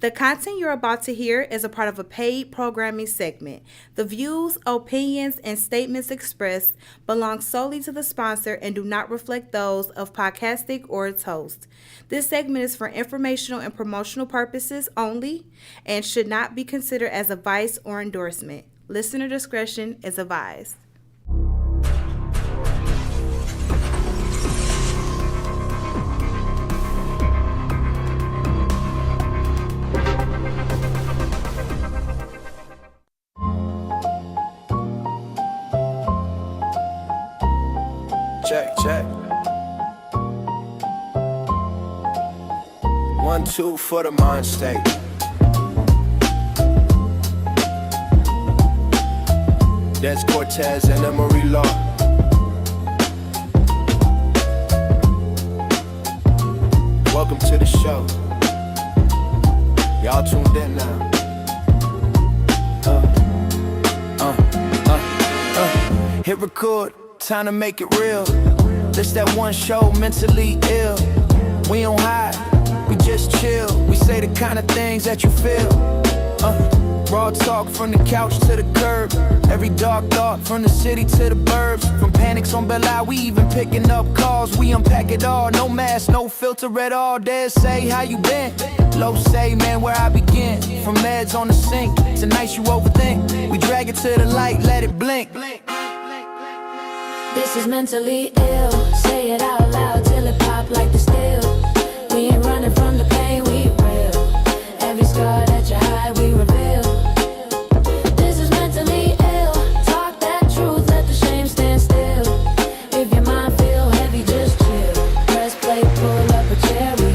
The content you're about to hear is a part of a paid programming segment. The views, opinions, and statements expressed belong solely to the sponsor and do not reflect those of Podcastic or its host. This segment is for informational and promotional purposes only and should not be considered as advice or endorsement. Listener discretion is advised. Check. 1, 2 for the mind state. Dez Cortez and Emory Law. Welcome to the show. Y'all tuned in now. Hit record. Time to make it real. This that one show, mentally ill. We don't hide, we just chill. We say the kind of things that you feel. Raw talk from the couch to the curb. Every dark thought from the city to the burbs. From panics on Bel Air, we even picking up calls. We unpack it all, no mask, no filter at all. Dez say, how you been? Low say, man, where I begin. From meds on the sink to nights you overthink. We drag it to the light, let it blink. This is mentally ill. Say it out loud till it pop like the steel. We ain't running from the pain, we real. Every scar that you hide, we reveal. This is mentally ill. Talk that truth, let the shame stand still. If your mind feel heavy, just chill. Press play, pull up a chair, we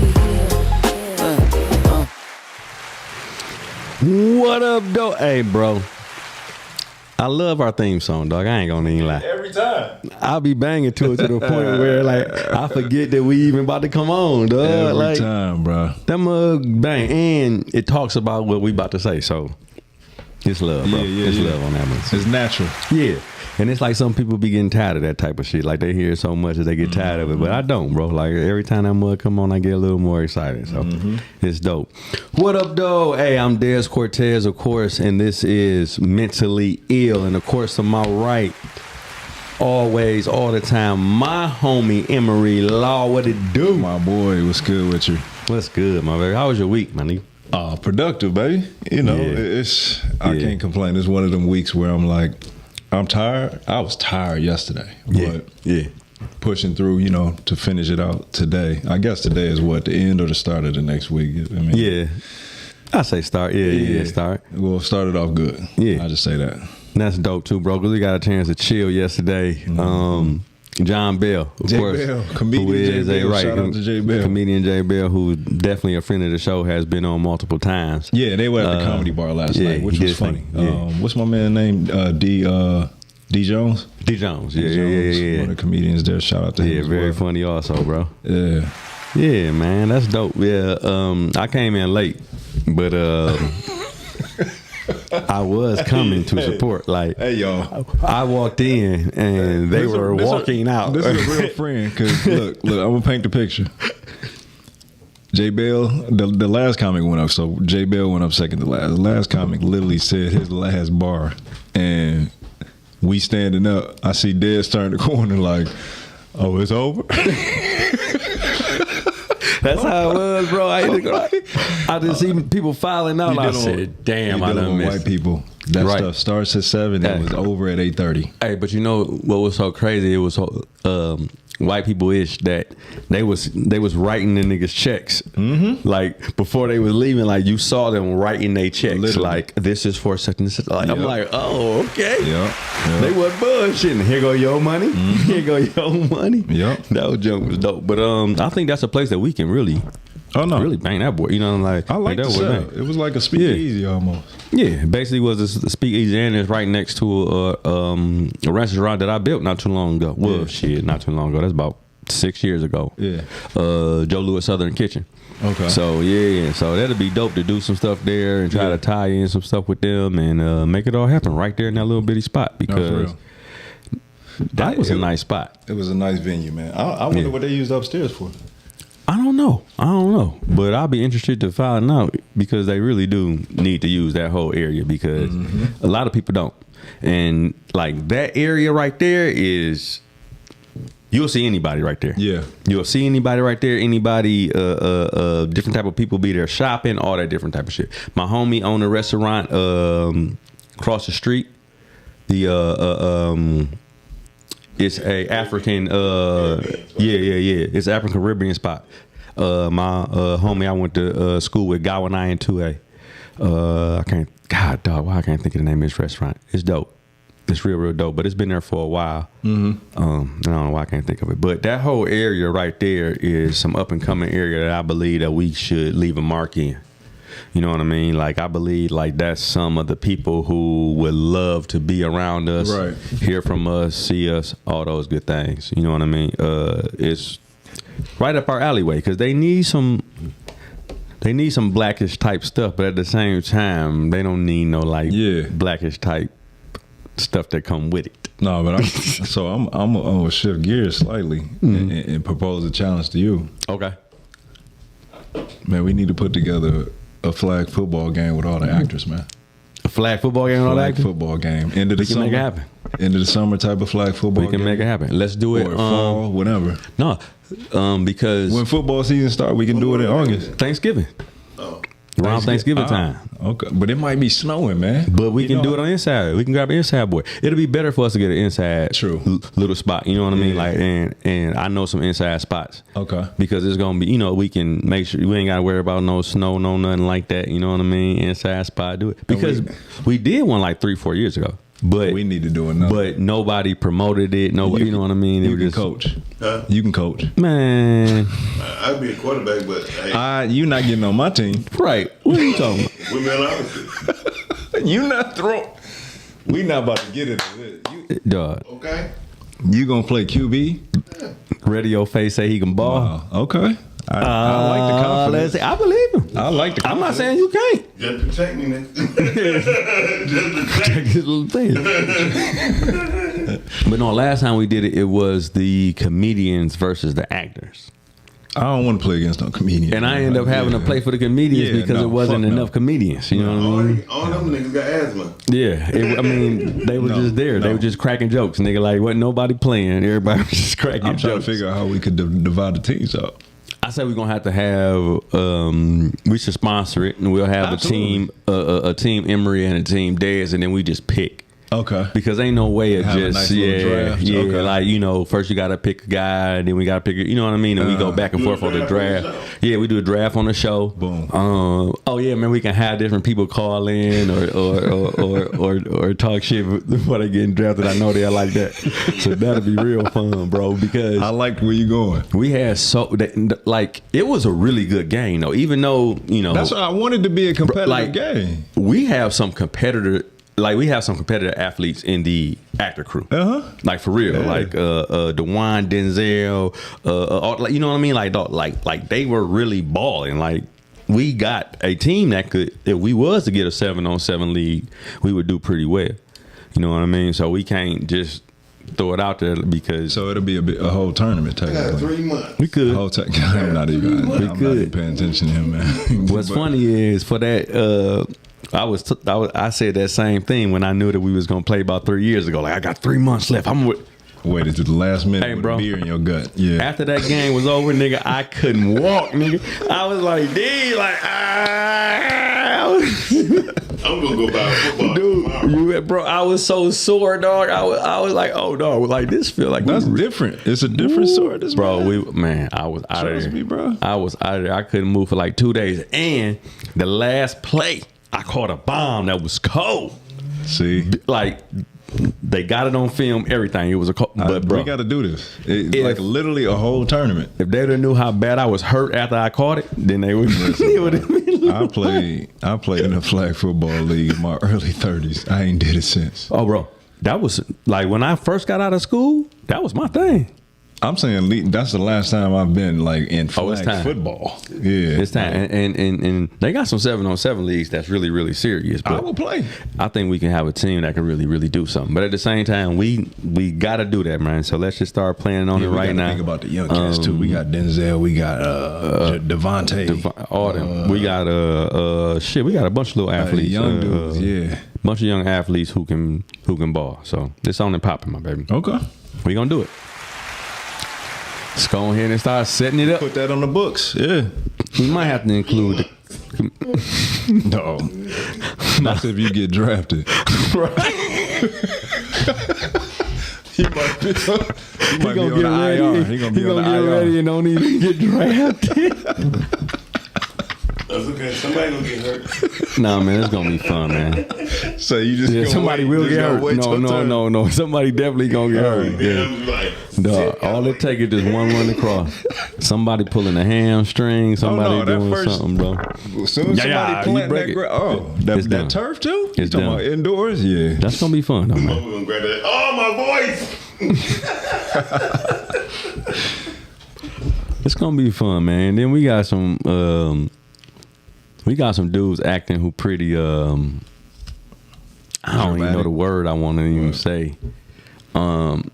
heal. What up, though? Hey, bro. I love our theme song, dog. I ain't gonna even lie. Every time. I'll be banging to it to the point where, like, I forget that we even about to come on, dog. Every time, bro. That mug bang. And it talks about what we about to say, so it's love, bro. It's love on that one. It's natural. Yeah. And it's like some people be getting tired of that type of shit. Like, they hear it so much that they get tired of it. But I don't, bro. Like, every time that mug come on, I get a little more excited. So, it's dope. What up, though? Hey, I'm Dez Cortez, of course, and this is Mentally Ill. And, of course, to my right, always, all the time, my homie, Emory Law. What it do? My boy, what's good with you? What's good, my baby? How was your week, my nigga? Productive, baby. You know, I can't complain. It's one of them weeks where I'm like, I'm tired. I was tired yesterday, but pushing through, you know, to finish it out today. I guess today is what, the end or the start of the next week? I mean, I say start. Start. Well, started off good. I just say that. And that's dope too, bro. Cause we got a chance to chill yesterday. John Bell, of course, Bell, comedian J. Bell. Shout out to J. Bell. Comedian J. Bell, who's definitely a friend of the show, has been on multiple times. Yeah, they were at the comedy bar last night, which was funny. What's my man's name? D. Jones? D. Jones, yeah. One of the comedians there. Shout out to him. Yeah, very funny also, bro. Yeah. Yeah, man, that's dope. Yeah, I came in late, but I was coming to support. Like, hey, y'all, I walked in and they were walking out. This is a real friend, because look, I'm gonna paint the picture. J. Bell, the last comic went up, so J. Bell went up second to last. The last comic literally said his last bar, and we standing up. I see Dez turn the corner like, oh, it's over. That's how it was, bro. I just see people filing out. I said, damn, I done missed. White people. That stuff starts at 7 and it was over at 8:30. Hey, but you know what was so crazy? It was white people ish that they was writing the niggas checks. Like, before they was leaving, like, you saw them writing their checks. Literally. Like, this is for such and such. Like, I'm like, oh, okay. They wasn't bullshitting. Here go your money. Here go your money. That junk was dope. But I think that's a place that we can really really bang that boy. You know, like, I like that setup. It was like a speakeasy almost. Yeah, basically was a speakeasy, and it's right next to a restaurant that I built not too long ago. Well, not too long ago. That's about 6 years ago. Yeah. Joe Louis Southern Kitchen. Okay. So so that'll be dope to do some stuff there and try to tie in some stuff with them and make it all happen right there in that little bitty spot, because that was a nice spot. It was a nice venue, man. I wonder what they used upstairs for. I don't know, but I'll be interested to find out because they really do need to use that whole area because a lot of people don't. And like that area right there is, you'll see anybody right there. Yeah, you'll see anybody right there. Anybody, different type of people be there shopping, all that different type of shit. My homie owned a restaurant across the street. It's a African, it's African Caribbean spot. My homie I went to school with, Gawanai and 2A. Why I can't think of the name of this restaurant. It's dope. It's real dope, but it's been there for a while. I don't know why I can't think of it. But that whole area right there is some up and coming area that I believe that we should leave a mark in. You know what I mean? Like, I believe like that's some of the people who would love to be around us, right, hear from us, see us, all those good things. You know what I mean? It's right up our alleyway because they need some blackish type stuff, but at the same time, they don't need no blackish type stuff that come with it. No, but I'm gonna shift gears slightly and propose a challenge to you. Okay. Man, we need to put together a flag football game with all the actors, man. A flag football game with all the actors? Football game. End of the summer. We can make it happen. End of the summer type of flag football game. We can make it happen. Let's do it. Or fall, whatever. No, because when football season starts, we can do it in August. Thanksgiving. Around Thanksgiving time. Okay, but it might be snowing, man. But we can do it on the inside. We can grab an inside board. It'll be better for us to get an inside little spot. You know what I mean? Like, and I know some inside spots. Okay. Because it's gonna be, we can make sure we ain't gotta worry about no snow, no nothing like that. You know what I mean? Inside spot, do it because we did one like 3-4 years ago. But we need to do another. But nobody promoted it. Nobody, you know what I mean? You can coach. Huh? You can coach. Man. I'd be a quarterback, but hey. You're not getting on my team. Right. What are you talking about? We're men opposite. You not throwing. We not about to get into this. Dog. Okay. You gonna play QB? Yeah. Radio face say he can ball. Wow. Okay. I like the confidence. I believe him. I like the confidence. I'm not saying you can't. Just protect me, nigga. Just protect his little thing. But no, last time we did it, it was the comedians versus the actors. I don't want to play against no comedians. And I ended up having to play for the comedians because it wasn't enough comedians. You know what I mean? All them niggas got asthma. Yeah. They were just there. They were just cracking jokes. Nigga, like, wasn't nobody playing. Everybody was just cracking jokes. I'm trying to figure out how we could divide the teams up. I said we're gonna have we should sponsor it, and we'll have Absolutely. a team Emory and a team Dez, and then we just pick. Okay. Because ain't no way of just draft. Okay. Like first you gotta pick a guy, and then we gotta pick you know what I mean, and we go back and forth on the draft. Yeah, we do a draft on the show. Boom. Man, we can have different people call in or talk shit before they get drafted. I know they like that, so that'll be real fun, bro. Because I liked where you going. We had it was a really good game though. Even though that's what I wanted to be a competitive game. We have some competitor. Like, we have some competitive athletes in the actor crew. Like, for real. Yeah. Like, DeJuan, Denzel, you know what I mean? Like they were really balling. Like, we got a team that could, if we was to get a 7-on-7 league, we would do pretty well. You know what I mean? So we can't just throw it out there because. So it'll be a whole tournament technically. 3 months. We could. I'm not even paying attention to him, man. What's funny is for that. I said that same thing when I knew that we was gonna play about 3 years ago. Like, I got 3 months left. Waited to the last minute with a beer in your gut. Yeah. After that game was over, nigga, I couldn't walk, nigga. I was like, I'm gonna go buy a football. Dude, bro, I was so sore, dog. I was like, oh, dog, like this feel like that's different. It's a different sort. This bro, I was out of there. Me, bro. I was out of there. I couldn't move for like 2 days. And the last play, I caught a bomb that was cold. See, like they got it on film, everything. It was a cold, but bro, we got to do this. It's like literally a whole tournament. If they would have knew how bad I was hurt after I caught it, then they would. I played in a flag football league in my early 30s. I ain't did it since. Oh, bro, that was like when I first got out of school. That was my thing. I'm saying that's the last time I've been like in flag time. football. Yeah, It's time, and they got some 7-on-7 leagues that's really, really serious. I But will play. I think we can have a team that can really, really do something. But at the same time, we got to do that, man. So let's just start planning on it we right gotta now. Think about the young cats too. We got Denzel. We got Devontae. All them. We got we got a bunch of little athletes, young dudes. Yeah. bunch of young athletes who can ball. So it's on and popping, my baby. Okay. We gonna do it. Let's go ahead and start setting it up. Put that on the books. Yeah. We might have to include No. Not if you get drafted. He might be on the IR. He gonna be on the get IR. ready and don't even get drafted. That's okay. Somebody gonna get hurt. Nah, man, it's gonna be fun, man. So you just Yeah, gonna somebody wait, will just get gonna hurt. wait till turn. No. Somebody definitely gonna get hurt. Yeah, Yeah. I'm like, Dog, all it take is just one run across. Somebody pulling a hamstring. Somebody that doing first- something, bro. As soon as Yeah, somebody you plant break that it. that It's done. turf too? It's You talking done. about indoors? Yeah. That's gonna be fun, though, oh, man. we're gonna grab that. Oh, my voice. It's gonna be fun, man. Then we got some dudes acting who pretty I don't even know the word I want to even say. What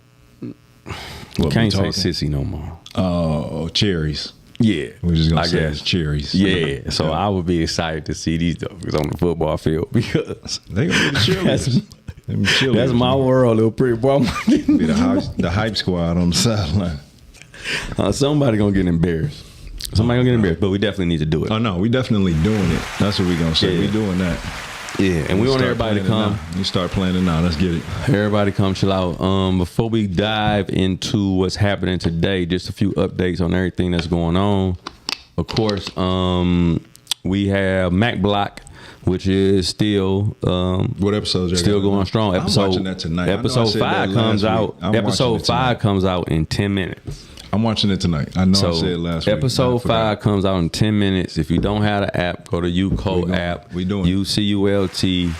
we Can't say talking? sissy no more. Oh, cherries. Yeah, We're just gonna I say guess. it's cherries. Yeah, so I would be excited to see these dogs on the football field because They gonna be the cheerleaders. Them cheerleaders. that's my world, little pretty boy. Be the hype squad on the sideline. Somebody gonna get embarrassed. Somebody gonna get embarrassed, but we definitely need to do it. Oh no, we definitely doing it. That's what we gonna say. Yeah. We doing that. Yeah, and we want everybody to come. You start planning now. Let's get it. Everybody come chill out. Before we dive into what's happening today, just a few updates on everything that's going on. Of course, we have Mac Block, which is still What episodes? still going strong. I'm watching that tonight. I know I Episode said that 5 comes last out. week. I'm watching Episode it tonight. 5 comes out in 10 minutes. I'm watching it tonight. I know So I said last week. episode I forgot. 5 comes out in 10 minutes. If you don't have the app, go to UCOLT app. We doing it. UCULT.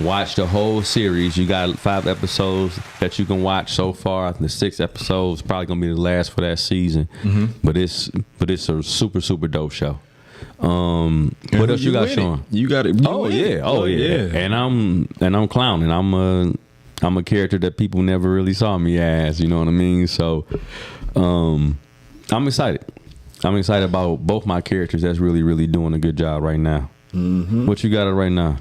Watch the whole series. You got 5 episodes that you can watch so far. The 6th episode is probably gonna be the last for that season. Mm-hmm. But it's a super super dope show. What else you got, in it. Sean? You got it. Oh yeah. And I'm clowning. I'm a character that people never really saw me as. You know what I mean? So I'm excited. I'm excited about both my characters. That's really really doing a good job right now. Mm-hmm. What you got it right now?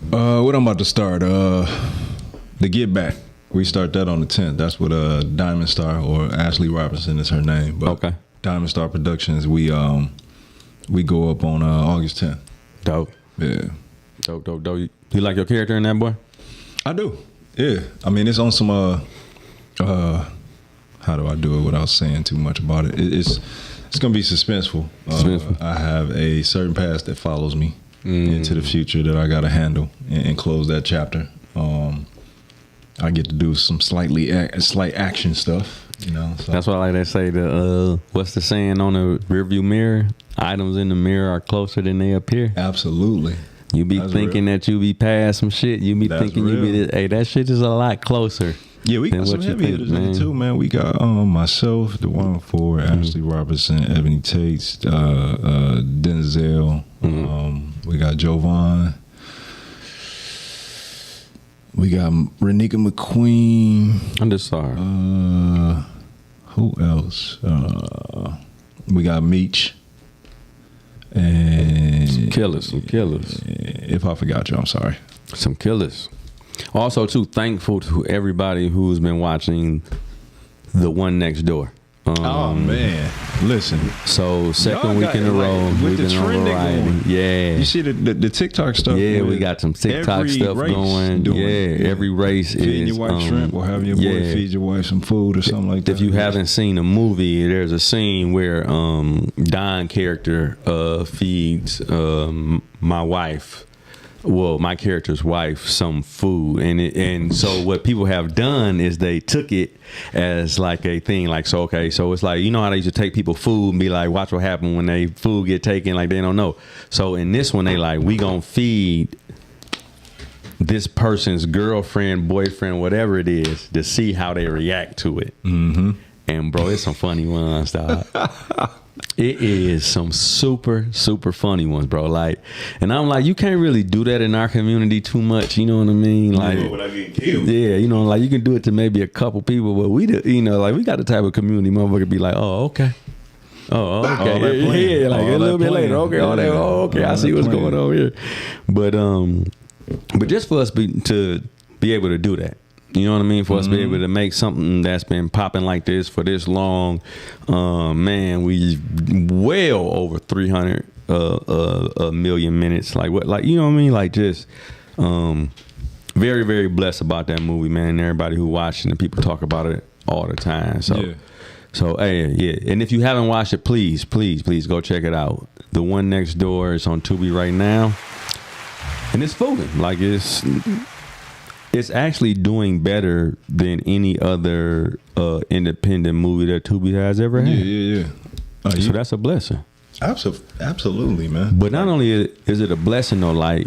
What I'm about to start, the Get Back. We start that on the 10th. That's what Diamond Star, or Ashley Robinson is her name. But Okay. Diamond Star Productions. We go up on August 10th. Dope. Yeah, Dope. You like your character in that, boy? I do. Yeah, I mean it's on some how do I do it without saying too much about it? It's gonna be suspenseful. Suspenseful. I have a certain past that follows me into the future that I gotta handle and close that chapter. I get to do some slight action stuff, you know. So. That's what I like to say. What's the saying on the rearview mirror? Items in the mirror are closer than they appear. Absolutely. You be That's thinking real. that you be past some shit. You be That's thinking you be real. this. Hey, that shit is a lot closer. Yeah, we than got some what you heavy think, hitters in it man. too, man. We got myself, the 104, Ashley Robertson, Ebony Tates, Denzel. We got Jovan. We got Renika McQueen. I'm just sorry. Who else? We got Meech. And Some killers. if I forgot you, I'm sorry. Some killers. Also, too, thankful to everybody who's been watching The One Next Door. Oh man, listen. So second Y'all week got, in a like, row, with we've the been on trend they variety. going. Yeah. You see the TikTok stuff? Yeah, we with got some TikTok every stuff race going. doing Yeah, it. every race Feeding is your wife shrimp or having your boy yeah. feed your wife some food or something like that. If you haven't seen the movie, there's a scene where Don character feeds my wife, well, my character's wife, some food, and so what people have done is they took it as like a thing, like so it's like, you know how they used to take people food and be like, watch what happen when they food get taken, like they don't know. So in this one, they like, we gonna feed this person's girlfriend, boyfriend, whatever it is, to see how they react to it. Mm-hmm. And bro, it's some funny ones, dog. It is some super, super funny ones, bro. Like, and I'm like, you can't really do that in our community too much. You know what I mean? Like, Without getting killed. yeah, you know, like you can do it to maybe a couple people, but we, you know, like we got the type of community motherfucker be like, oh, okay. Oh, okay. All that playing. Yeah, like All a little that bit later. playing. Okay, all that. Yeah. Oh, okay. All I see that what's playing. going on here. But just for us to be able to do that. You know what I mean? For us to be able to make something that's been popping like this for this long, man, we well over 300 million minutes. Like what? Like, you know what I mean? Like just very, very blessed about that movie, man. And everybody who watched it, and people talk about it all the time. So, Yeah. so hey, yeah. And if you haven't watched it, please go check it out. The One Next Door is on Tubi right now, and it's fooling. Like it's actually doing better than any other independent movie that Tubi has ever had. Yeah. So that's a blessing. Absolutely, man. But not only is it a blessing though, like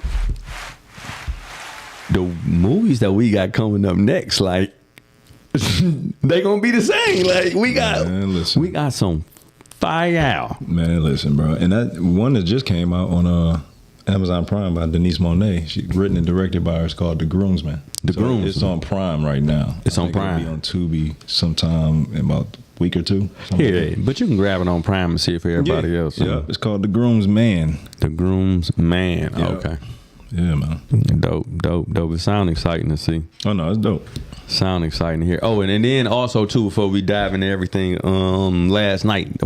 the movies that we got coming up next, like they gonna be the same. Like we got some fire. Man, listen, bro. And that one that just came out on Amazon Prime by Denise Monet. She written and directed by her. It's called The Groomsman. Groomsman. It's on Prime right now. It's I on think it'll Prime. be on Tubi sometime in about a week or two. Yeah, but you can grab it on Prime and see it for everybody else. Yeah, it's called The Groomsman. The Groomsman. Yeah. Okay. Yeah, man. Dope. It sounds exciting to see. Oh no, it's dope. Sound exciting to hear. Oh, and then also too, before we dive into everything, last night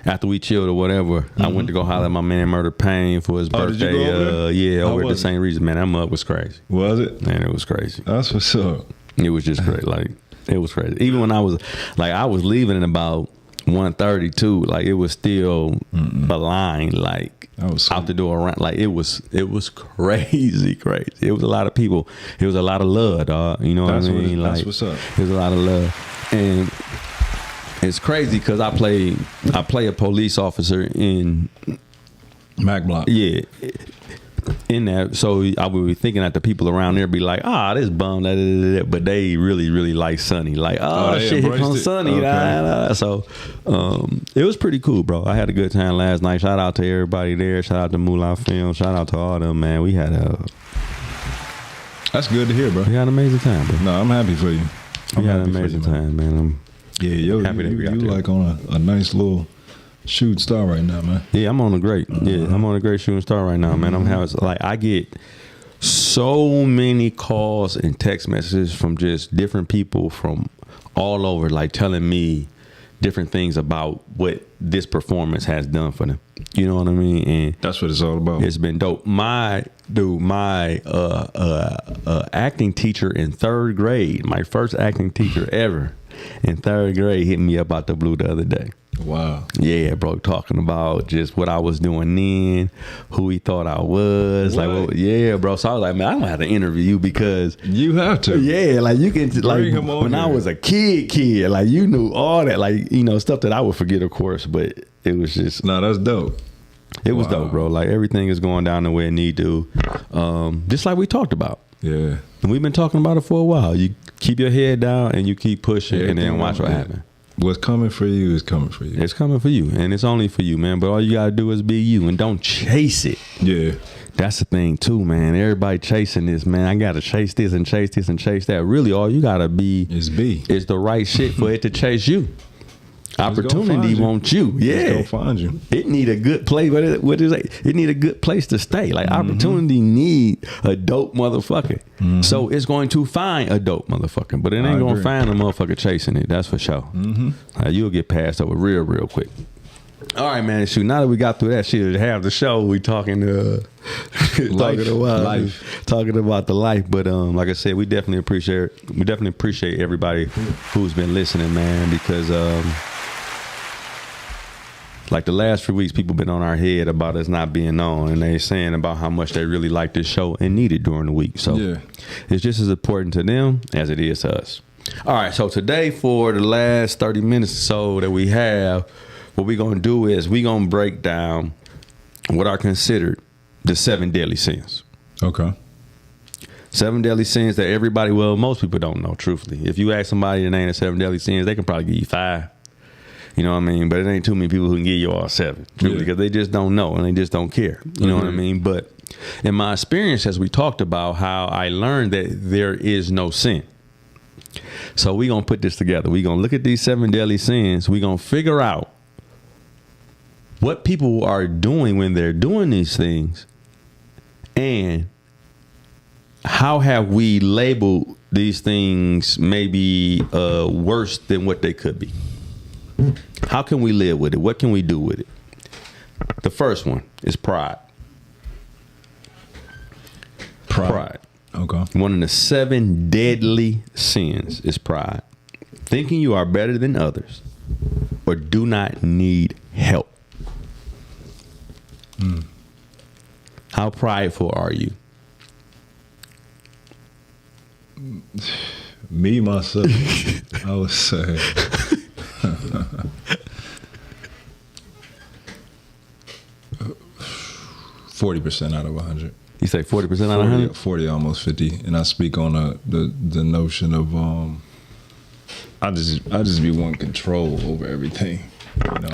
after we chilled or whatever, I went to go holler at my man Murder Pain for his Oh, did you birthday. go over there? Yeah, How over at the was it? St. Regis. Man, that mug was crazy. Was it? Man, it was crazy. That's what's up. It was just great. Like it was crazy. Even when I was leaving at about 1:30 too. Like it was still a line. Like That was out the door around. Like it was crazy. It was a lot of people. It was a lot of love, dog. You know what I mean? That's Like what's up. there's a lot of love, and it's crazy because I play a police officer in Mac Block. yeah. In that, so I would be thinking that the people around there be like, this bum, but they really, really like Sonny. Like, they shit, here embraced comes it? Sonny. Okay. So, it was pretty cool, bro. I had a good time last night. Shout out to everybody there. Shout out to Moolah Film. Shout out to all them, man. We had That's good to hear, bro. an amazing time, bro. No, I'm happy for you. We had an happy for amazing you, man. time, man. Yeah, yo, Happy that we got you there. like on a nice little shooting star right now, man. I'm on a great shooting star right now, man. I'm having I get so many calls and text messages from just different people from all over, like telling me different things about what this performance has done for them. You know what I mean? And That's what it's all about. it's been dope. My acting teacher in third grade, my first acting teacher ever in third grade, hit me up out the blue the other day. Wow. Yeah, bro, talking about just what I was doing then, who he thought I was. What? Like, yeah, bro. So I was like, man, I don't have to interview you because, You have to. yeah, like you can, like, him on when I here. was a kid, like you knew all that, like, you know, stuff that I would forget, of course, but it was just, No, that's dope. it was Wow. dope, bro. Like everything is going down the way it need to, just like we talked about. Yeah. And we've been talking about it for a while. You keep your head down and you keep pushing, and then Everything watch what yeah. happens. What's coming for you is coming for you. It's coming for you, and it's only for you, man. But all you gotta do is be you, and don't chase it. Yeah. That's the thing too, man. Everybody chasing this, man. I gotta chase this and chase this and chase that. Really, all you gotta be It's B. is the right shit for it to chase you. Opportunity find you. wants you. It's Yeah, gonna find you. it need a good place. What is it? It need a good place to stay. Like opportunity need a dope motherfucker. So it's going to find a dope motherfucker, but it ain't gonna agree. find a motherfucker chasing it. That's for sure. You'll get passed over real quick. All right, man. Shoot. Now that we got through that shit, to have the show, we talking talking about the life. But like I said, we definitely appreciate everybody who's been listening, man, because like the last few weeks, people been on our head about us not being on, and they saying about how much they really like this show and need it during the week. So Yeah. it's just as important to them as it is to us. All right, so today for the last 30 minutes or so that we have, what we're going to do is we're going to break down what are considered the 7 deadly sins. Okay. 7 deadly sins that everybody, most people don't know, truthfully. If you ask somebody the name of 7 deadly sins, they can probably give you 5. You know what I mean? But it ain't too many people who can give you all 7, truthfully, because they just don't know and they just don't care. You know what I mean? But in my experience, as we talked about, how I learned that there is no sin. So we're going to put this together. We're going to look at these 7 deadly sins. We're going to figure out what people are doing when they're doing these things, and how have we labeled these things maybe worse than what they could be? How can we live with it? What can we do with it? The first one is pride. Pride. Okay. One of the 7 deadly sins is pride. Thinking you are better than others or do not need help. How prideful are you? Me, myself, I would say 40% out of 100. You say 40% out of 100? 40, almost 50. And I speak on the notion of I just be wanting control over everything.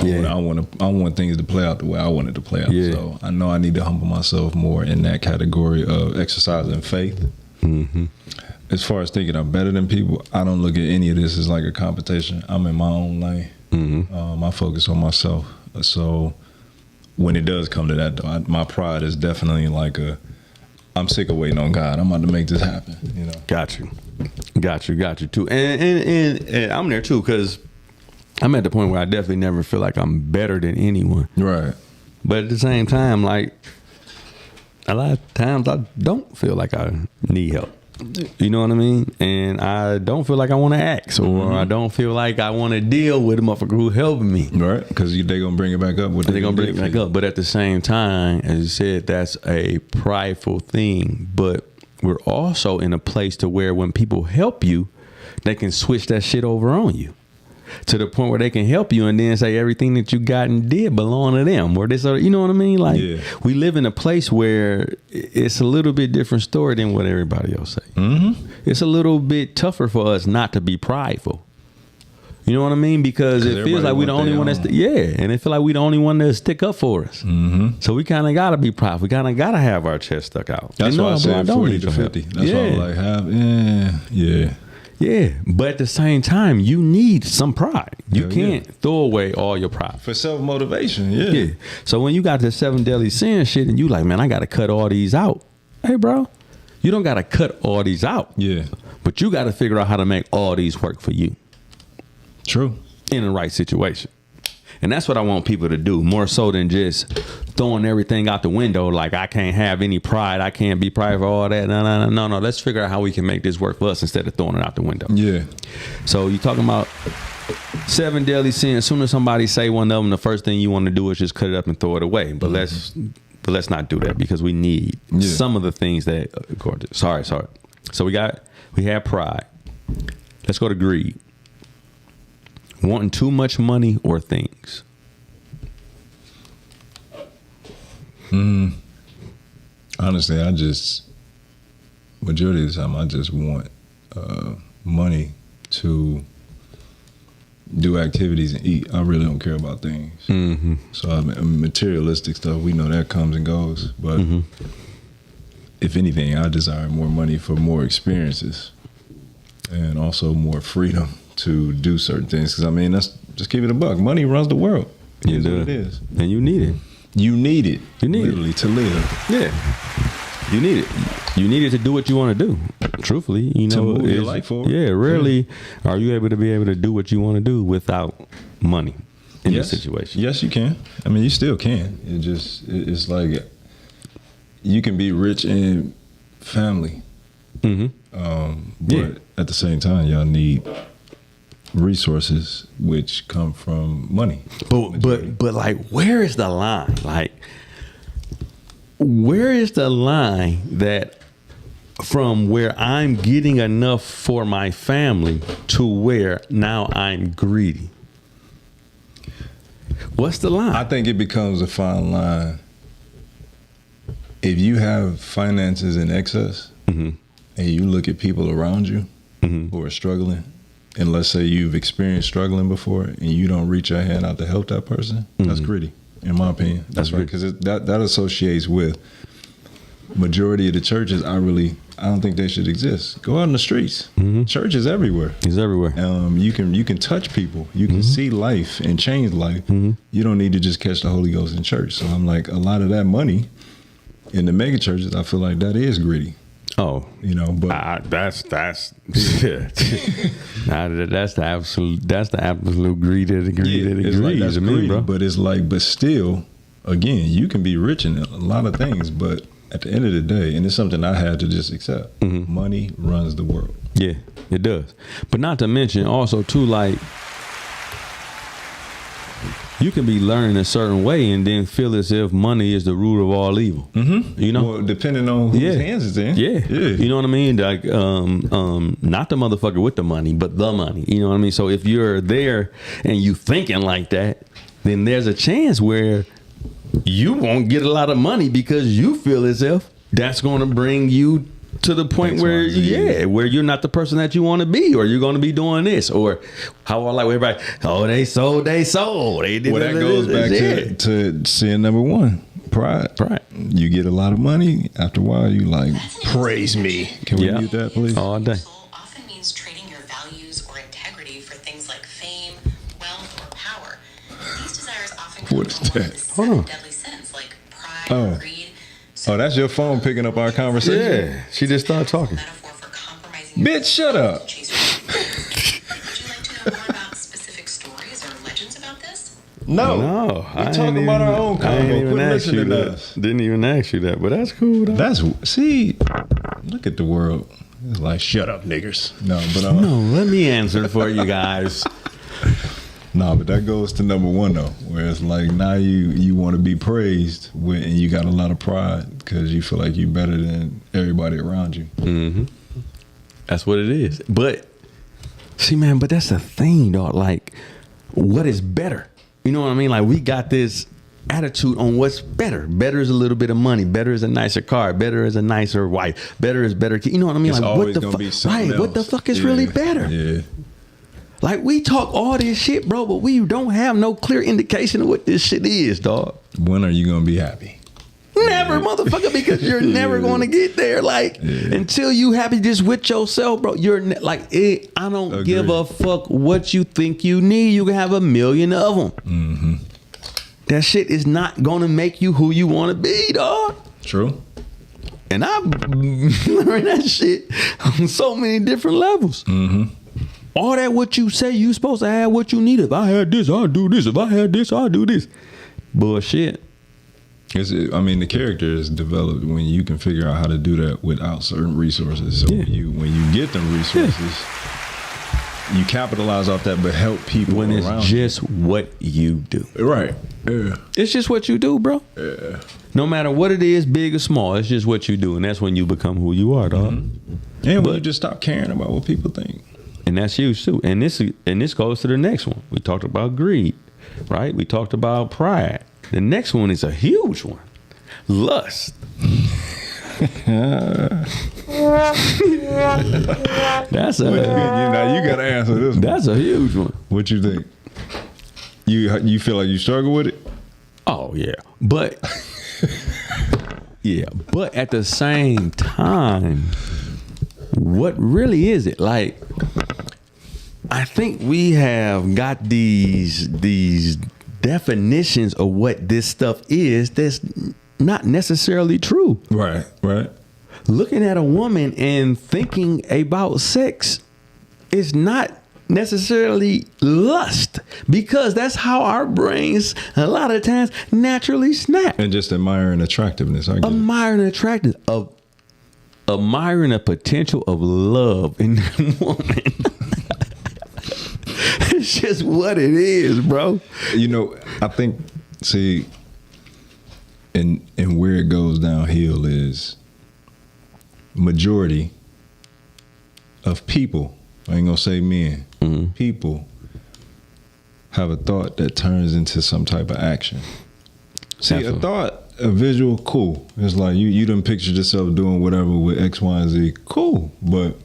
You know, I want things to play out the way I want it to play out. Yeah. So I know I need to humble myself more in that category of exercising faith. Mm-hmm. As far as thinking I'm better than people, I don't look at any of this as like a competition. I'm in my own lane. Mm-hmm. I focus on myself. So when it does come to that, though, my pride is definitely like I'm sick of waiting on God. I'm about to make this happen. You know. Got you too. And I'm there too, because I'm at the point where I definitely never feel like I'm better than anyone. Right. But at the same time, like, a lot of times I don't feel like I need help. You know what I mean? And I don't feel like I want to ask, or I don't feel like I want to deal with a motherfucker who helping me. Right. Because they're going to bring it back up. They're going to bring it back up. But at the same time, as you said, that's a prideful thing. But we're also in a place to where when people help you, they can switch that shit over on you. To the point where they can help you and then say everything that you got and did belong to them, or this, or, you know what I mean? Like, we live in a place where it's a little bit different story than what everybody else say. Mm-hmm. It's a little bit tougher for us not to be prideful. You know what I mean? Because it feels like we the only one that's and it feel like we the only one that stick up for us. Mm-hmm. So we kind of gotta be prideful. We kind of gotta have our chest stuck out. That's why I said 40 to 50. That's why I'm like, Yeah, but at the same time, you need some pride. You can't throw away all your pride. For self-motivation, yeah. So when you got this 7 deadly sin shit and you like, man, I got to cut all these out. Hey, bro, you don't got to cut all these out. Yeah. But you got to figure out how to make all these work for you. True. In the right situation. And that's what I want people to do, more so than just throwing everything out the window. Like, I can't have any pride. I can't be prideful, all that. No. Let's figure out how we can make this work for us instead of throwing it out the window. Yeah. So you talking about 7 deadly sins. As soon as somebody say one of them, the first thing you want to do is just cut it up and throw it away. But let's not do that, because we need some of the things that. Sorry. So we have pride. Let's go to greed. Wanting too much money or things. Honestly, majority of the time, I just want money to do activities and eat. I really don't care about things. Mm-hmm. So materialistic stuff, we know that comes and goes. But if anything, I desire more money for more experiences and also more freedom to do certain things. Because, I mean, that's just keep it a buck. Money runs the world. It is what it is. And you need it. You need it. You need literally it. To live. Yeah. You need it. You need it to do what you want to do. Truthfully, you know, to move your life forward. Yeah, rarely are you able to do what you want to do without money in this situation. Yes, you can. I mean, you still can. It's like you can be rich in family. Mm-hmm. But at the same time, y'all need resources which come from money. But like, where is the line? Like, where is the line that from where I'm getting enough for my family to where now I'm greedy? What's the line? I think it becomes a fine line. If you have finances in excess, and you look at people around you who are struggling, and let's say you've experienced struggling before, and you don't reach your hand out to help that person, that's greedy, in my opinion. That's right, because that associates with majority of the churches. I don't think they should exist. Go out in the streets. Church is everywhere. It's everywhere. You can touch people. You can see life and change life. You don't need to just catch the Holy Ghost in church. So I'm like, a lot of that money in the mega churches, I feel like that is greedy. Oh, But that's that's the absolute greed of the greed of the it's like, greed that's to me, greedy, bro. but still, again, you can be rich in a lot of things, but at the end of the day, and it's something I had to just accept, money runs the world. Yeah, it does. But not to mention also too, like, you can be learning a certain way and then feel as if money is the root of all evil. Well, depending on whose hands it's in. Yeah. You know what I mean? Like, not the motherfucker with the money, but the money. You know what I mean? So if you're there and you thinking like that, then there's a chance where you won't get a lot of money because you feel as if that's going to bring you to the point where where you're not the person that you want to be, or you're going to be doing this, or how I like everybody. Oh, they sold. They did. Well, that goes back to sin number one. Pride. You get a lot of money. After a while, you like, praise me. Can we mute that, please? All day. Often means trading your values or integrity for things like fame, wealth, or power. These desires often come What is from one of that? the seven deadly sins like pride, greed. Oh, that's your phone picking up our conversation? Yeah, she just started talking. Metaphor for compromising Bitch, shut up. Would you like to know more about specific stories or legends about this? No, we're talking about our own I convo. didn't even Quit ask you listening to that. us. Didn't even ask you that, but that's cool. Though. See, look at the world. It's like, shut up, niggers. No, but No, let me answer for you guys. No, but that goes to number one though, where it's like now you want to be praised and you got a lot of pride because you feel like you're better than everybody around you. That's what it is. But see, man, but that's the thing, dog. Like, what is better? You know what I mean? Like, we got this attitude on what's better. Better is a little bit of money. Better is a nicer car. Better is a nicer wife. Better is better. You know what I mean? It's like, always what the gonna be something else. What the fuck is really better? Yeah. Like, we talk all this shit, bro, but we don't have no clear indication of what this shit is, dog. When are you gonna be happy? Never, motherfucker, because you're never going to get there. Like, until you happy just with yourself, bro, I don't give a fuck what you think you need. You can have 1 million of them. That shit is not going to make you who you want to be, dog. True. And I've learned that shit on so many different levels. All that what you say you supposed to have what you need. If I had this, I'll do this. If I had this, I'll do this. Bullshit. The character is developed when you can figure out how to do that without certain resources. So when you get them resources, you capitalize off that, but help people when around it's just what you do. Right. Yeah. It's just what you do, bro. Yeah. No matter what it is, big or small, it's just what you do, and that's when you become who you are, dog. And when you just stop caring about what people think. And that's huge too. And this goes to the next one. We talked about greed, right? We talked about pride. The next one is a huge one. Lust. That's a Now you gotta answer this one. That's a huge one. What you think? You feel like you struggle with it? Oh yeah. But but at the same time, what really is it? Like, I think we have got these definitions of what this stuff is that's not necessarily true. Right. Looking at a woman and thinking about sex is not necessarily lust, because that's how our brains a lot of times naturally snap. And just admiring attractiveness. Admiring attractiveness, admiring the potential of love in a woman. It's just what it is, bro. I think, and where it goes downhill is majority of people, I ain't gonna say men, people have a thought that turns into some type of action. See, a thought a visual, cool. It's like you done pictured yourself doing whatever with X, Y, and Z, cool. But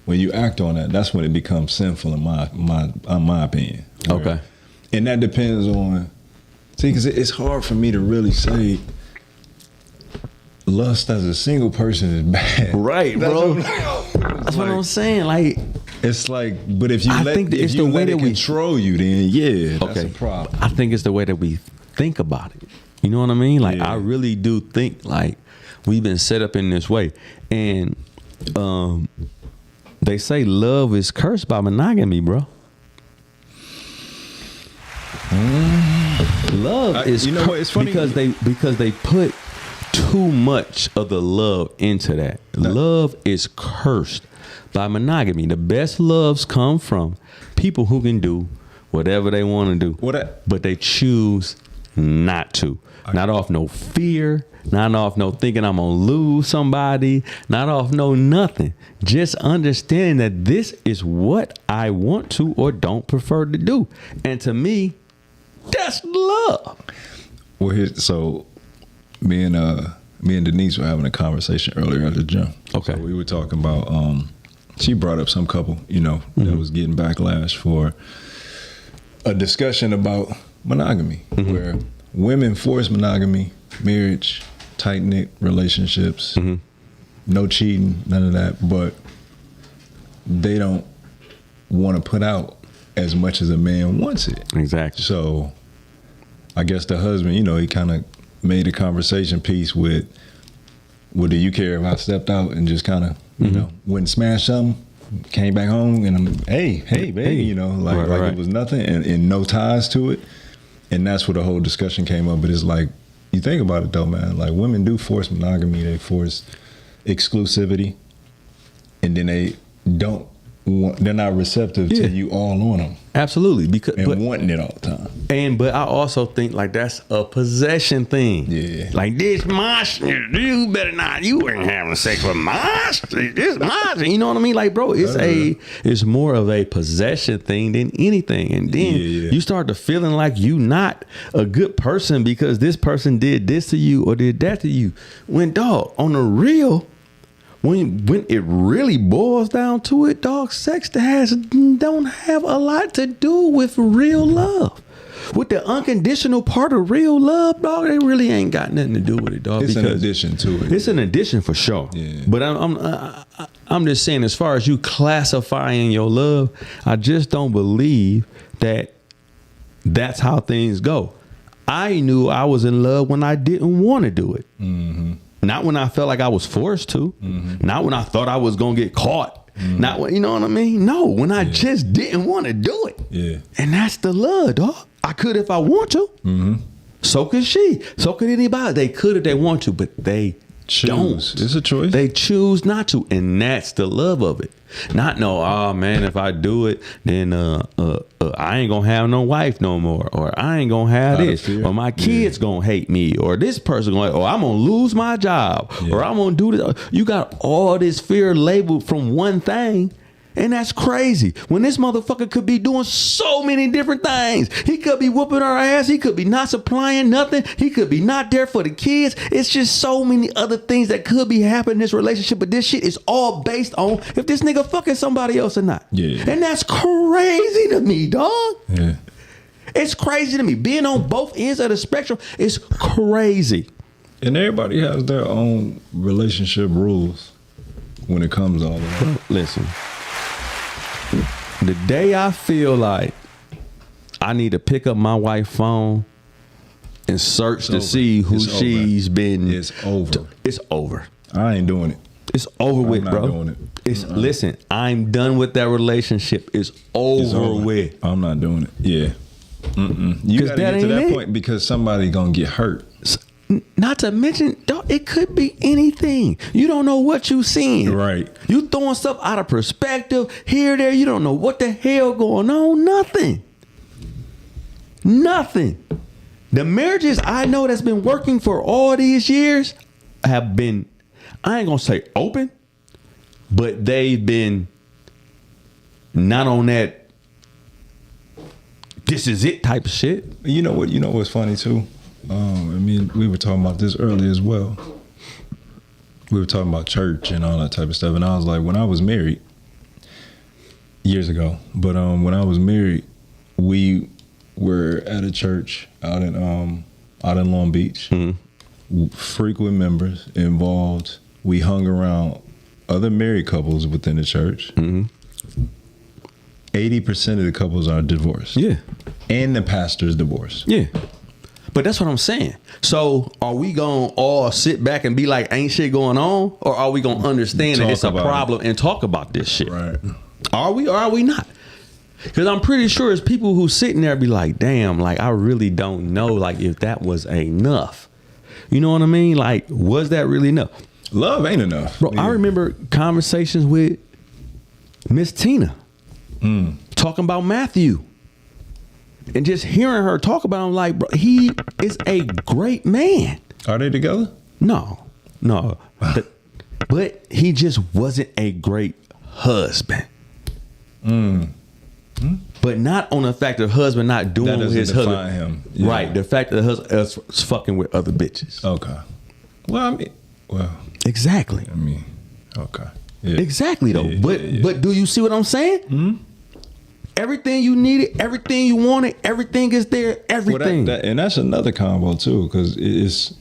when you act on that, that's when it becomes sinful in my opinion. Okay. And that depends on, because it's hard for me to really say lust as a single person is bad. Right, bro. That's what I'm saying. Like, it's like, but if you I let, think if it's you the way let it that we control you, then yeah, that's okay. a problem. I think it's the way that we think about it. You know what I mean? Like, Yeah. I really do think like we've been set up in this way. And they say love is cursed by monogamy, bro. Love is you know what? It's funny because they put too much of the love into that. Love is cursed by monogamy. The best loves come from people who can do whatever they want to do, but they choose not to. Not off no fear, not off no thinking I'm gonna lose somebody, not off no nothing. Just understanding that this is what I want to or don't prefer to do. And to me, that's love. Well, so me and Denise were having a conversation earlier at the gym. Okay. So we were talking about she brought up some couple, that was getting backlash for a discussion about monogamy, where women force monogamy, marriage, tight-knit relationships, no cheating, none of that, but they don't want to put out as much as a man wants it. Exactly. So I guess the husband, he kind of made a conversation piece with, well, do you care if I stepped out and just kind of, went and smashed something, came back home and I'm, hey, baby, right. It was nothing and no ties to it. And that's where the whole discussion came up. But it's like, you think about it though, man, like women do force monogamy, they force exclusivity, and then they're not receptive to you all on them. Absolutely, wanting it all the time. But I also think like that's a possession thing. Yeah. Like this my shit, you better not. You ain't having sex with my shit. This my shit. You know what I mean? Like, bro, it's more of a possession thing than anything. And then you start to feeling like you not a good person because this person did this to you or did that to you. When dog, on the real, when it really boils down to it, dog, sex don't have a lot to do with real love. With the unconditional part of real love, dog, they really ain't got nothing to do with it, dog. It's an addition to it. It's an addition for sure. Yeah. But I'm just saying, as far as you classifying your love, I just don't believe that that's how things go. I knew I was in love when I didn't want to do it. Mm-hmm. Not when I felt like I was forced to. Mm-hmm. Not when I thought I was going to get caught. Mm-hmm. Not when, you know what I mean? No, when I just didn't want to do it. Yeah. And that's the love, dog. I could if I want to. Mm-hmm. So could she. So could anybody. They could if they want to, but they don't. It's a choice. They choose not to. And that's the love of it. Not no, oh man, if I do it, then I ain't gonna have no wife no more, or I ain't gonna have this, or my kids gonna hate me, or this person gonna, or I'm gonna lose my job, or I'm gonna do this. You got all this fear labeled from one thing. And that's crazy. When this motherfucker could be doing so many different things. He could be whooping our ass. He could be not supplying nothing. He could be not there for the kids. It's just so many other things that could be happening in this relationship. But this shit is all based on if this nigga fucking somebody else or not. Yeah. And that's crazy to me, dog. Yeah. It's crazy to me. Being on both ends of the spectrum is crazy. And everybody has their own relationship rules when it comes to all of that. Listen. The day I feel like I need to pick up my wife's phone and search to see who she's been. It's over. It's over. I ain't doing it. It's over with, bro. I'm not doing it. Listen, I'm done with that relationship. It's over with. I'm not doing it. Yeah. You gotta get to that point because somebody gonna get hurt. Not to mention, it could be anything. You don't know what you seeing. Right. You throwing stuff out of perspective here, there. You don't know what the hell going on. Nothing. The marriages I know that's been working for all these years have been, I ain't gonna say open, but they've been not on that this is it type of shit. You know what? You know what's funny too? We were talking about this earlier as well. We were talking about church and all that type of stuff, and I was like, when I was married years ago, but when I was married, we were at a church out in Long Beach. Frequent members involved. We hung around other married couples within the church. 80% of the couples are divorced. Yeah. And the pastor's divorced. Yeah. But that's what I'm saying. So are we going to all sit back and be like, ain't shit going on? Or are we going to understand that it's a problem and talk about this shit? Right. Are we or are we not? Because I'm pretty sure it's people who sitting there be like, damn, like, I really don't know, like, if that was enough. You know what I mean? Like, was that really enough? Love ain't enough. Bro, Yeah. I remember conversations with Miss Tina talking about Matthew. And just hearing her talk about him, like, bro, he is a great man. Are they together? No. But he just wasn't a great husband. But not on the fact of husband not doing That what doesn't his define husband. him. Yeah. Right. The fact that the husband is fucking with other bitches. Okay. Well, Exactly. Okay. Yeah. Exactly though. Yeah, but yeah. but do you see what I'm saying? Everything you needed, everything you wanted, everything is there. Everything. Well, and that's another combo too, because it's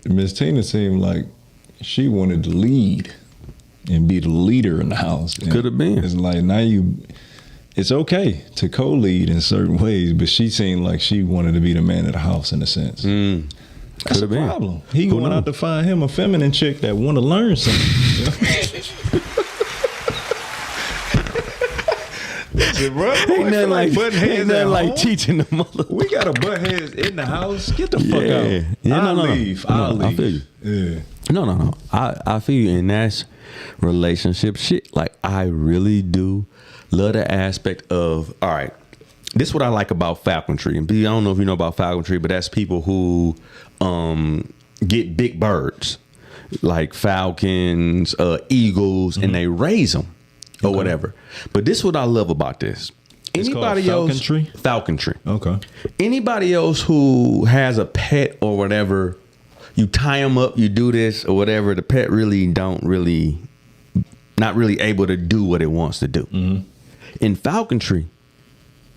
Miss Tina seemed like she wanted to lead and be the leader in the house. Could have been. It's like now it's okay to co-lead in certain ways, but she seemed like she wanted to be the man of the house in a sense. That's Could a have been. problem. He Who going out knows? to find him a feminine chick that want to learn something. Listen, bro, Ain't nothing like button heads ain't nothing at like home. teaching the mother. We got a butt heads in the house. Get the fuck out. Yeah, I'll no. leave. No, I'll I leave. feel you. Yeah. No. I feel you, and that's relationship shit. Like, I really do love the aspect of, all right, this is what I like about falconry. And B, I don't know if you know about falconry, but that's people who get big birds, like falcons, eagles, and they raise them or whatever. But this is what I love about this. It's called Anybody else? falconry? Falconry. Okay. Anybody else who has a pet or whatever, you tie them up, you do this or whatever, the pet not really able to do what it wants to do. In falconry,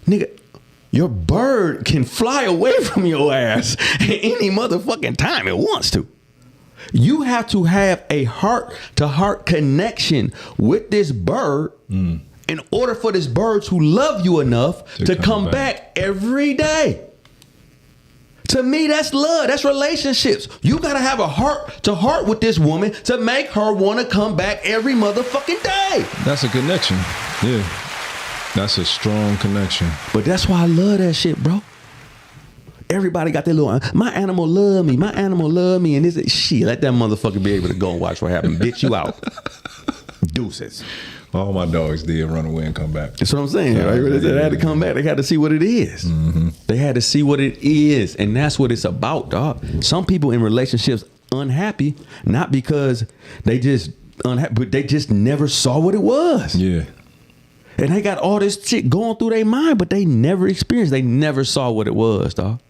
nigga, your bird can fly away from your ass any motherfucking time it wants to. You have to have a heart-to-heart connection with this bird in order for this bird to love you enough to come back every day. To me, that's love. That's relationships. You got to have a heart-to-heart with this woman to make her want to come back every motherfucking day. That's a connection. Yeah. That's a strong connection. But that's why I love that shit, bro. Everybody got their little, my animal love me, and this shit. Let that motherfucker be able to go and watch what happened. Bitch, you out. Deuces. All my dogs did run away and come back. That's what I'm saying. Right? They had to come back. They had to see what it is. They had to see what it is. And that's what it's about, dog. Some people in relationships unhappy, not because they just unhappy, but they just never saw what it was. Yeah. And they got all this shit going through their mind, but they never experienced. They never saw what it was, dog.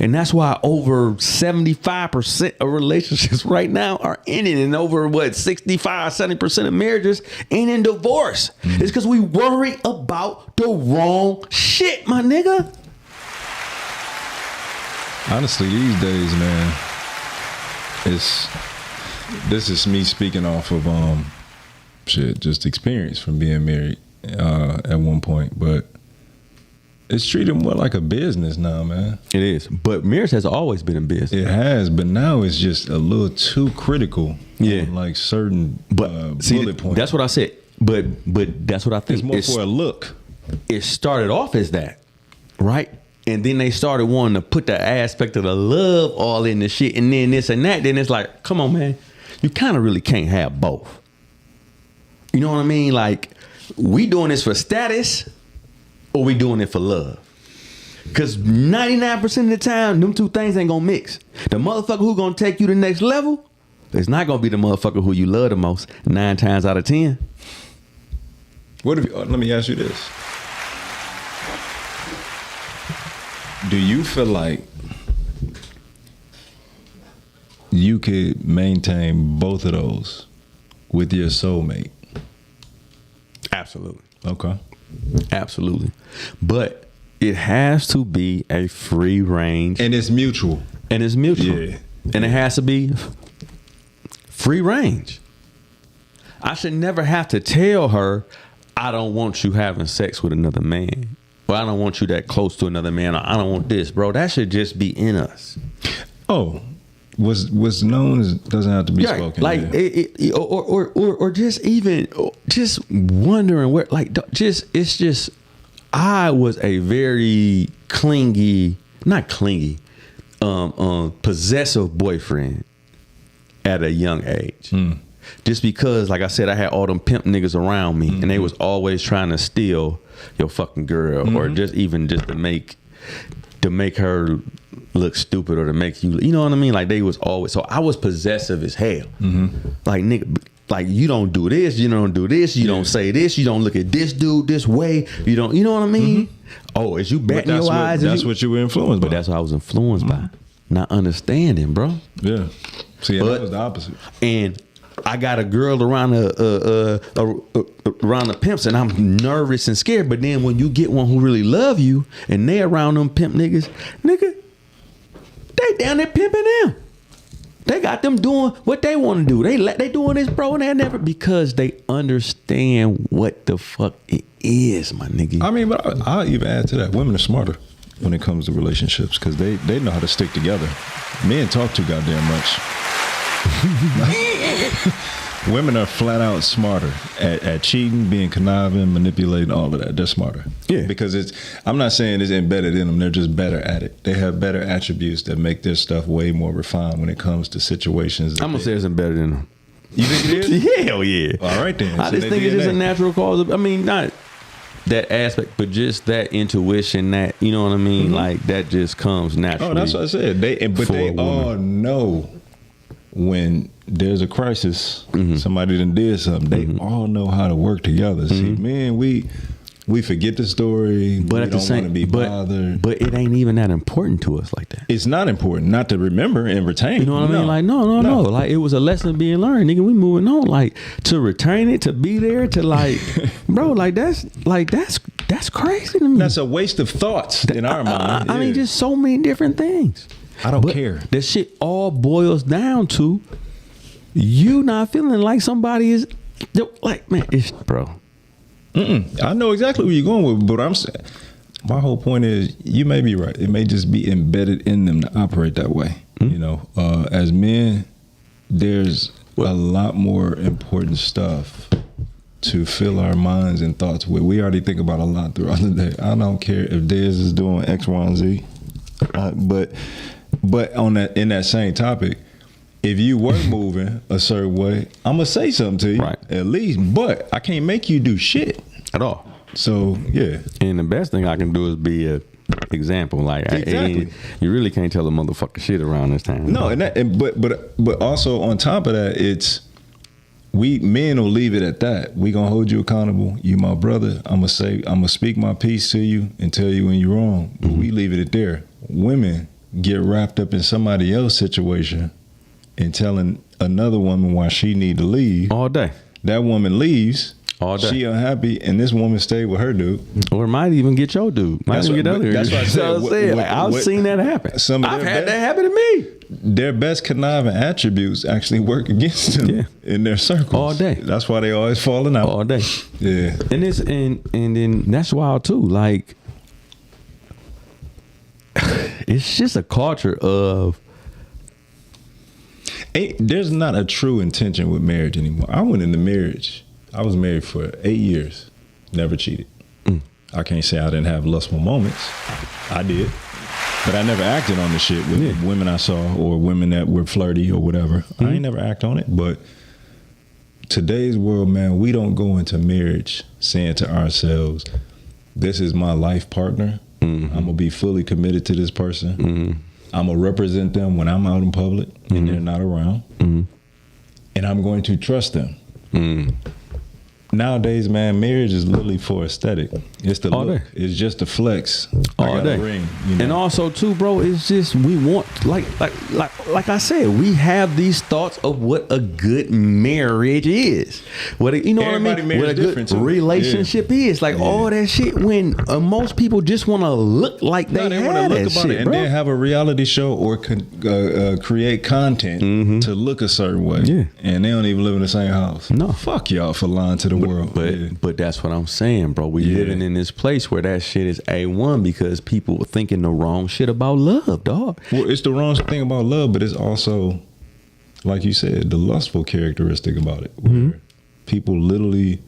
And that's why over 75% of relationships right now are ending, and over 65-70% of marriages ain't in divorce. It's because we worry about the wrong shit, my nigga. Honestly, these days, man, this is me speaking off of just experience from being married at one point, but it's treated more like a business now, man. It is. But marriage has always been a business. It has, but now it's just a little too critical. Yeah. On like certain But see, bullet points. that's what I said. But that's what I think. It's more for a look. It started off as that, right? And then they started wanting to put the aspect of the love all in the shit, and then this and that. Then it's like, come on, man, you kind of really can't have both. You know what I mean? Like, we doing this for status, or we doing it for love? Because 99% of the time, them two things ain't gonna mix. The motherfucker who gonna take you to the next level is not gonna be the motherfucker who you love the most 9 times out of 10. What if? Let me ask you this: do you feel like you could maintain both of those with your soulmate? Absolutely. Okay. Absolutely. But it has to be a free range. And it's mutual. And it's mutual. Yeah. And it has to be free range. I should never have to tell her, I don't want you having sex with another man. Or I don't want you that close to another man. Or I don't want this, bro. That should just be in us. Oh, what's known doesn't have to be spoken. Like or just even just wondering where, like, it's just I was a very possessive boyfriend at a young age. Just because, like I said, I had all them pimp niggas around me, and they was always trying to steal your fucking girl, or just to make her look stupid, or to make you know what I mean? Like, they was always, so I was possessive as hell. Like, nigga, like, you don't do this, you don't do this, you don't say this, you don't look at this dude this way, you know what I mean? Oh, is you batting your eyes? That's what you were influenced by. But that's what I was influenced by. Not understanding, bro. Yeah. See, that was the opposite. And I got a girl around around the pimps, and I'm nervous and scared. But then when you get one who really love you, and they around them pimp niggas, nigga, they down there pimping them. They got them doing what they want to do. They doing this, bro, and they never, because they understand what the fuck it is, my nigga. I mean, but I'll even add to that. Women are smarter when it comes to relationships because they know how to stick together. Men talk too goddamn much. Women are flat out smarter at cheating, being conniving, manipulating, all of that. They're smarter. Yeah. Because I'm not saying it's embedded in them. They're just better at it. They have better attributes that make their stuff way more refined when it comes to situations. I'm going to say it's embedded in them. You think it is? Hell yeah. All right then. I just think it's just a natural cause. I mean, not that aspect, but just that intuition, that, you know what I mean? Like, that just comes naturally. Oh, that's what I said. They all know when there's a crisis, somebody done did something. They all know how to work together. See, man, we forget the story. But we don't want to be bothered. But it ain't even that important to us like that. It's not important not to remember and retain. You know what I mean? Like, no. Like, it was a lesson being learned, nigga. We moving on. Like, to retain it, to be there, to like, bro, that's crazy to me. That's a waste of thoughts in our mind. I mean, just so many different things. I don't care. That shit all boils down to you not feeling like somebody is like, man, it's, bro. I know exactly where you're going with, but I'm saying my whole point is you may be right. It may just be embedded in them to operate that way. You know, as men, there's a lot more important stuff to fill our minds and thoughts with. We already think about a lot throughout the day. I don't care if Dez is doing X, Y, and Z, but on that, in that same topic, if you were moving a certain way, I'm gonna say something to you, right, at least. But I can't make you do shit at all. So yeah. And the best thing I can do is be a example. Like, exactly. You really can't tell a motherfucker shit around this time. No, but also on top of that, it's we men will leave it at that. We gonna hold you accountable. You my brother. I'm gonna speak my piece to you and tell you when you're wrong. But we leave it at there. Women get wrapped up in somebody else's situation and telling another woman why she need to leave all day. That woman leaves all day. She unhappy, and this woman stayed with her dude, or it might even get your dude. Might even get other. That's what I said. I've seen that happen. I've had that happen to me. Their best conniving attributes actually work against them in their circles all day. That's why they always falling out all day. Yeah, and it's and then that's wild too. Like, it's just a culture of. There's not a true intention with marriage anymore. I went into marriage. I was married for 8 years. Never cheated. I can't say I didn't have lustful moments. I did. But I never acted on the shit with women I saw or women that were flirty or whatever. I ain't never act on it. But today's world, man, we don't go into marriage saying to ourselves, this is my life partner. I'm going to be fully committed to this person. I'm going to represent them when I'm out in public and they're not around. And I'm going to trust them. Nowadays, man, marriage is literally for aesthetic. It's the All look. day. It's just the flex. I All got day. a ring. You know? And also too, bro, it's just we want like I said, we have these thoughts of what a good marriage is. What a, you know Everybody what I mean? What a marriage good different, too. relationship is. Like all that shit when most people just want to look like No, they want had to that look about shit, it and bro. then have a reality show or create content to look a certain way. Yeah. And they don't even live in the same house. No. Fuck y'all for lying to the world. But that's what I'm saying, bro. We living in this place where that shit is A1 because people are thinking the wrong shit about love, dog. Well, it's the wrong thing about love, but it's also, like you said, the lustful characteristic about it. Where people literally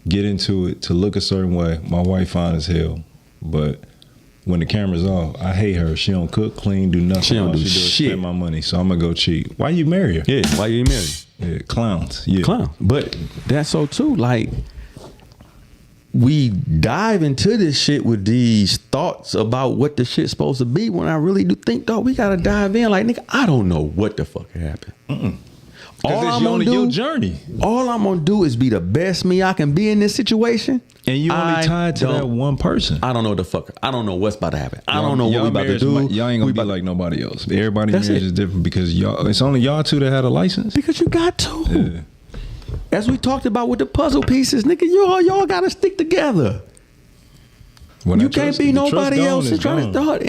get into it to look a certain way. My wife fine as hell, but when the camera's off, I hate her. She don't cook, clean, do nothing. She don't All do she do is shit. spend my money, so I'm gonna go cheat. Why you marry her? Yeah, why you ain't married? Yeah, clowns. Yeah. Clown. But that's so too. Like we dive into this shit with these thoughts about what the shit's supposed to be. When I really do think, dog, we gotta dive in. Like, nigga, I don't know what the fuck happened. All I'm gonna your do, journey, all I'm gonna do is be the best me I can be in this situation. and you only I tied to that don't- one person. I don't know the fuck. I don't know what's about to happen. I don't know what Y'all we about to marriage do. Y'all ain't We gonna be about- like nobody else. Everybody That's marriage it. is different because y'all. It's only y'all two that had a license. because you got to. Yeah. As we talked about with the puzzle pieces, nigga, y'all gotta stick together. When You that can't trust- be the trust nobody gone, else it's and trying to gone.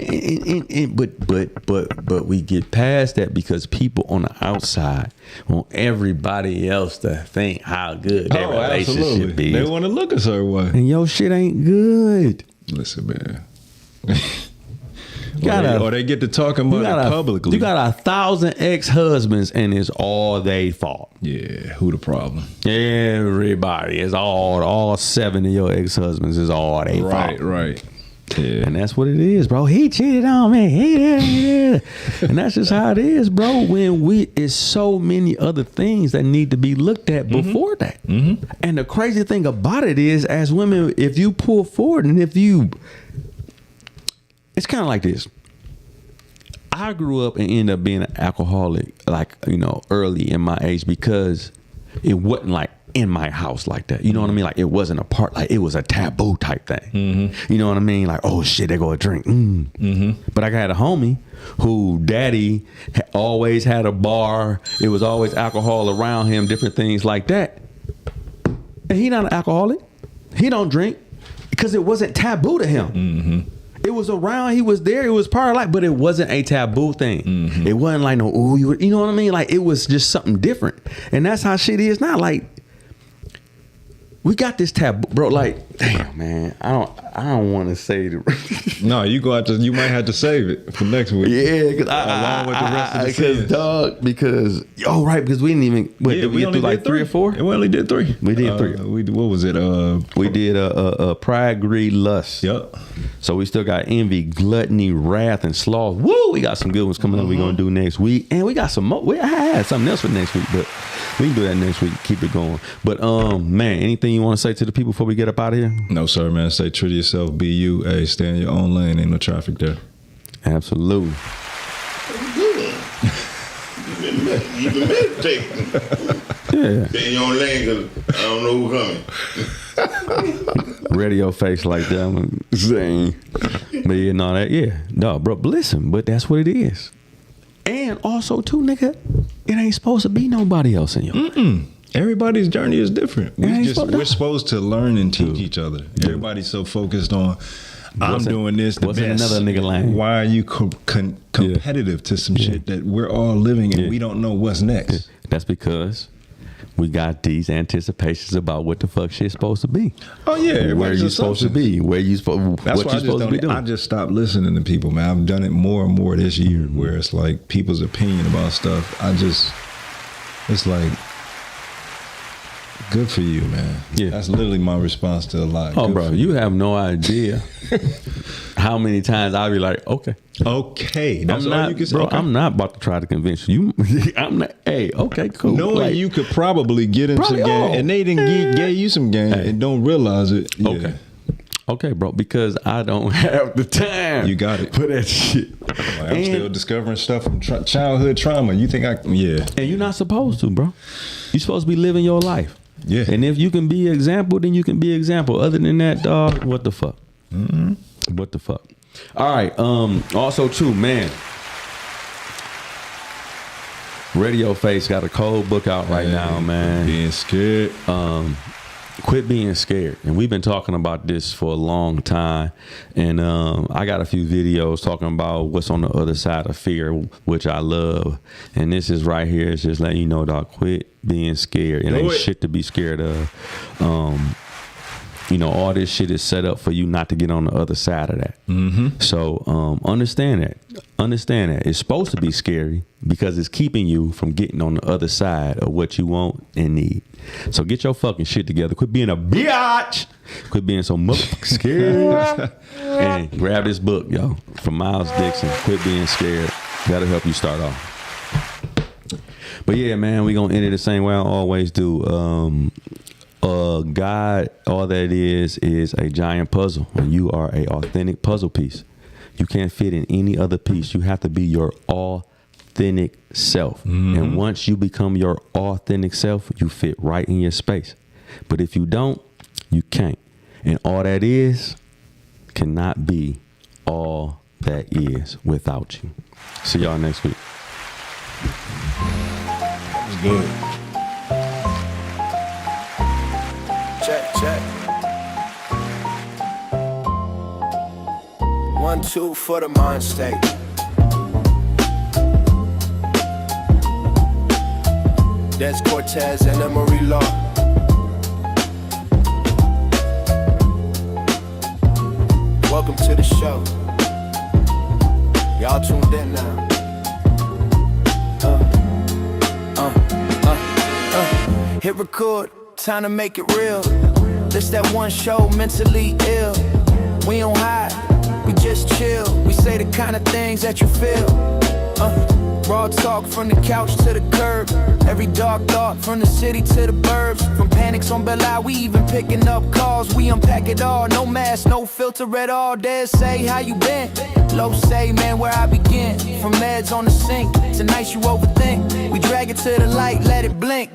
start. But we get past that because people on the outside want everybody else to think how good their relationship They is, want to look a certain way. and your shit ain't good. Listen, man. gotta- or they get to talking about it publicly. You got 1,000 ex-husbands, and it's all they fault. Yeah, who the problem? Everybody, it's all 7 of your ex-husbands is all they fault. Right. Yeah. And that's what it is, bro. He cheated on me. He did. And that's just how it is, bro. When it's so many other things that need to be looked at before that. And the crazy thing about it is, as women, if you pull forward and it's kind of like this. I grew up and ended up being an alcoholic, like, early in my age because it wasn't like in my house like that. You know what I mean? Like it wasn't a part, like it was a taboo type thing. You know what I mean? Like, oh shit, they go a drink. But I got a homie who daddy always had a bar. It was always alcohol around him, different things like that. And he not an alcoholic. He don't drink because it wasn't taboo to him. It was around, he was there, it was part of life, but it wasn't a taboo thing. It wasn't like no, ooh, you know what I mean? Like it was just something different. And that's how shit is now. Like we got this taboo, bro. Like, damn, man, I don't want to say the. No, you might have to save it for next week. Yeah, because Along with the rest of the sins. because we didn't even. Wait, did we get only through like did 3 or 4? We only did 3. We did 3. What was it? We did pride, greed, lust. Yep. So we still got envy, gluttony, wrath, and sloth. Woo! We got some good ones coming up. We're gonna do next week, and we got some more. I had something else for next week, but we can do that next week. Keep it going. But man, anything you want to say to the people before we get up out of here? No, sir, man. Stay true to yourself. Be you. Hey, stay in your own lane. Ain't no traffic there. Absolutely. You been meditating. Yeah. Stay in your own lane because I don't know who coming. Radio face like that. I'm saying. But yeah, no, that, yeah. No, bro, but listen, but that's what it is. And also, too, nigga, it ain't supposed to be nobody else in your life. Everybody's journey is different. ain't We're supposed to learn and teach each other. Everybody's so focused on I'm What's in- doing this the what's in best. another nigga lane? Why are you competitive to some shit that we're all living and we don't know what's next? That's because we got these anticipations about what the fuck shit's supposed to be. Oh yeah, Where everybody's you supposed to assumptions. be? Where you supposed? That's What why you supposed to be doing? I just stopped listening to people, man. I've done it more and more this year, where it's like people's opinion about stuff. It's like, good for you, man. Yeah. That's literally my response to a lot. Oh, Good bro, for you have no idea how many times I'll be like, okay. Okay, that's I'm all not, you can say. bro. Okay. I'm not about to try to convince you. I'm not. Hey, okay, cool. Knowing Like, you could probably get into Probably, game, and they didn't gave you some game and don't realize it. Yeah. Okay, bro. Because I don't have the time. You got it. for that shit. Like, I'm still discovering stuff from childhood trauma. You think I? Yeah. And you're not supposed to, bro. You're supposed to be living your life. Yeah. And if you can be example, then you can be example. Other than that, dog, what the fuck? What the fuck? All right. Also, too, man. Radio Face got a cold book out right now, man. Being scared. Quit being scared. And we've been talking about this for a long time. And I got a few videos talking about what's on the other side of fear, which I love. And this is right here. It's just letting you know, dog, quit being scared. It ain't shit to be scared of. You know, all this shit is set up for you not to get on the other side of that. So understand that. Understand that. It's supposed to be scary because it's keeping you from getting on the other side of what you want and need. So get your fucking shit together. Quit being a bitch. Quit being so motherfucking scared. And grab this book, yo, from Miles Dixon. Quit being scared. That'll help you start off. But yeah, man, we gonna end it the same way I always do. God, all that is a giant puzzle, and you are a authentic puzzle piece. You can't fit in any other piece. You have to be your authentic self. And once you become your authentic self, you fit right in your space. But if you don't, you can't. And all that is cannot be all that is without you. See y'all next week. It's good. Check. 1, 2 for the mind state. Dez Cortez and Emory Law. Welcome to the show. Y'all tuned in now. Hit record, time to make it real. This that one show, mentally ill. We don't hide, we just chill. We say the kind of things that you feel. Raw talk from the couch to the curb. Every dark thought from the city to the burbs. From panics on Bel Air, we even picking up calls. We unpack it all, no mask, no filter at all. Dez say, how you been? Low say, man, where I begin. From meds on the sink to nights you overthink. We drag it to the light, let it blink.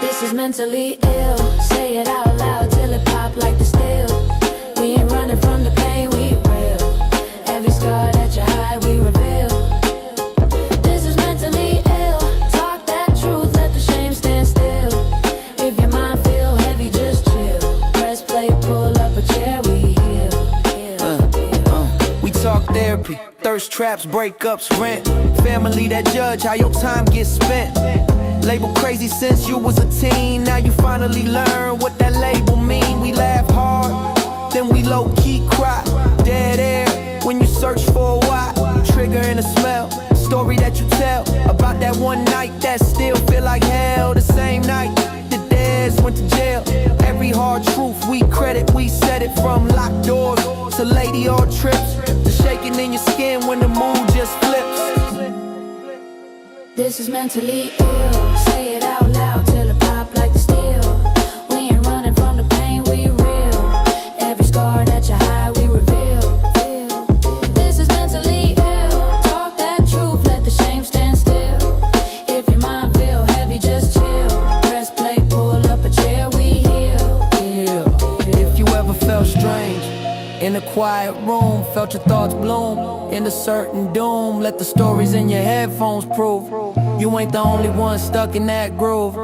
This is mentally ill. Say it out loud till it pop like the steel. We ain't running from the pain, we real. Every scar that you hide, we reveal. This is mentally ill. Talk that truth, let the shame stand still. If your mind feel heavy, just chill. Press play, pull up a chair, we heal. We talk therapy, thirst traps, breakups, rent. Family that judge how your time gets spent. Label crazy since you was a teen. Now you finally learn what that label mean. We laugh hard, then we low-key cry. Dead air when you search for a why. Trigger in a smell, story that you tell about that one night that still feel like hell. The same night that Dez went to jail. Every hard truth we credit, we said it. From locked doors to lady or trips, to shaking in your skin when the mood just flips. This is mentally ill. Say it out loud till it pop like the steel. We ain't running from the pain, we real. Every scar that you hide, we reveal. This is mentally ill. Talk that truth, let the shame stand still. If your mind feel heavy, just chill. Press play, pull up a chair, we heal. If you ever felt strange in a quiet room, felt your thoughts bloom into certain doom, let the stories in your headphones prove you ain't the only one stuck in that groove.